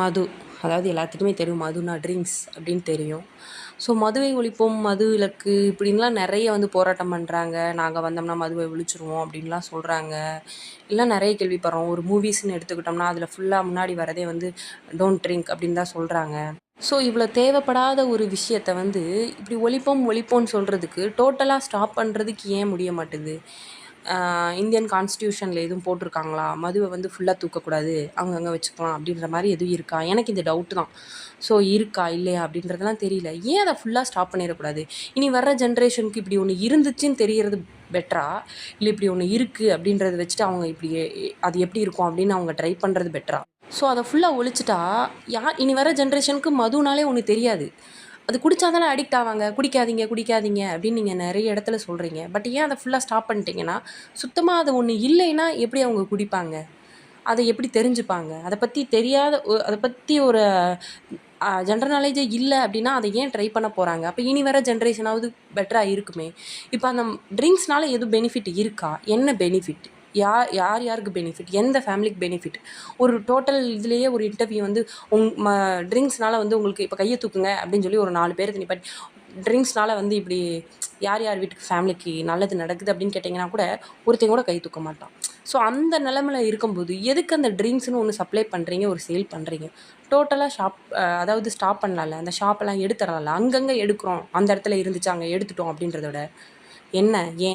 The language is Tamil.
மது. அதாவது எல்லாத்துக்குமே தெரியும் மதுனா ட்ரிங்க்ஸ் அப்படின்னு தெரியும். ஸோ மதுவை ஒழிப்போம், மது விலக்கு இப்படின்லாம் நிறைய வந்து போராட்டம் பண்ணுறாங்க. நாங்கள் வந்தோம்னா மதுவை ஒழிச்சிருவோம் அப்படின்லாம் சொல்கிறாங்க. எல்லாம் நிறைய கேள்விப்படுறோம். ஒரு மூவிஸ்ன்னு எடுத்துக்கிட்டோம்னா அதில் ஃபுல்லாக முன்னாடி வரதே வந்து டோன்ட் ட்ரிங்க் அப்படின்னு தான் சொல்கிறாங்க. ஸோ இவ்வளோ தேவைப்படாத ஒரு விஷயத்த வந்து இப்படி ஒழிப்போம் ஒழிப்போம்னு சொல்கிறதுக்கு டோட்டலாக ஸ்டாப் பண்ணுறதுக்கு ஏன் முடிய மாட்டுது? இந்தியன் கான்ஸ்டியூஷனில் எதுவும் போட்டிருக்காங்களா? மதுவை வந்து ஃபுல்லாக தூக்கக்கூடாது, அங்கங்கே வச்சுக்கலாம் அப்படின்ற மாதிரி எதுவும் இருக்கா? எனக்கு இந்த டவுட்டு தான். ஸோ இருக்கா இல்லையா அப்படின்றதெல்லாம் தெரியல. ஏன் அதை ஃபுல்லாக ஸ்டாப் பண்ணிடக்கூடாது? இனி வர்ற ஜென்ரேஷனுக்கு இப்படி ஒன்று இருந்துச்சுன்னு தெரியறது பெட்டரா? இல்லை இப்படி ஒன்று இருக்குது அப்படின்றத வச்சுட்டு அவங்க இப்படி அது எப்படி இருக்கும் அப்படின்னு அவங்க ட்ரை பண்ணுறது பெட்டரா? ஸோ அதை ஃபுல்லாக ஒழிச்சிட்டா இனி வர ஜென்ரேஷனுக்கு மதுனாலே ஒன்று தெரியாது. அது குடித்தா தானே அடிக்ட் ஆவாங்க. குடிக்காதீங்க குடிக்காதீங்க அப்படின்னு நீங்கள் நிறைய இடத்துல சொல்கிறீங்க. பட் ஏன் அதை ஃபுல்லாக ஸ்டாப் பண்ணிட்டீங்கன்னா, சுத்தமாக அது ஒன்று இல்லைன்னா எப்படி அவங்க குடிப்பாங்க? அதை எப்படி தெரிஞ்சுப்பாங்க? அதை பற்றி தெரியாத அதை பற்றி ஒரு ஜென்ரல் நாலேஜே இல்லை அப்படின்னா அதை ஏன் ட்ரை பண்ண போகிறாங்க? அப்போ இனி வர ஜென்ரேஷனாவது பெட்டராக இருக்குமே. இப்போ அந்த ட்ரிங்க்ஸ்னால எதுவும் பெனிஃபிட் இருக்கா? என்ன பெனிஃபிட்? யாருக்கு பெனிஃபிட்? எந்த ஃபேமிலிக்கு பெனிஃபிட்? ஒரு டோட்டல் இதுலேயே ஒரு இன்டர்வியூ வந்து ட்ரிங்க்ஸ்னால வந்து உங்களுக்கு இப்போ கையை தூக்குங்க அப்படின்னு சொல்லி ஒரு 4 பேர் நிப்பாட்டி ட்ரிங்க்ஸ்னால வந்து இப்படி யார் வீட்டுக்கு ஃபேமிலிக்கு நல்லது நடக்குது அப்படின்னு கேட்டிங்கன்னா கூட ஒருத்தன் கூட கை தூக்க மாட்டான். ஸோ அந்த நிலமையில இருக்கும்போது எதுக்கு அந்த ட்ரிங்க்ஸ்னு ஒன்று சப்ளை பண்ணுறீங்க, ஒரு சேல் பண்ணுறீங்க? டோட்டலாக அதாவது ஸ்டாப் பண்ணலாம்ல. அந்த ஷாப்பெல்லாம் எடுத்துடலாம்ல. அங்கங்கே எடுக்கிறோம், அந்த இடத்துல இருந்துச்சு அங்கே எடுத்துட்டோம் அப்படின்றத விட என்ன ஏன்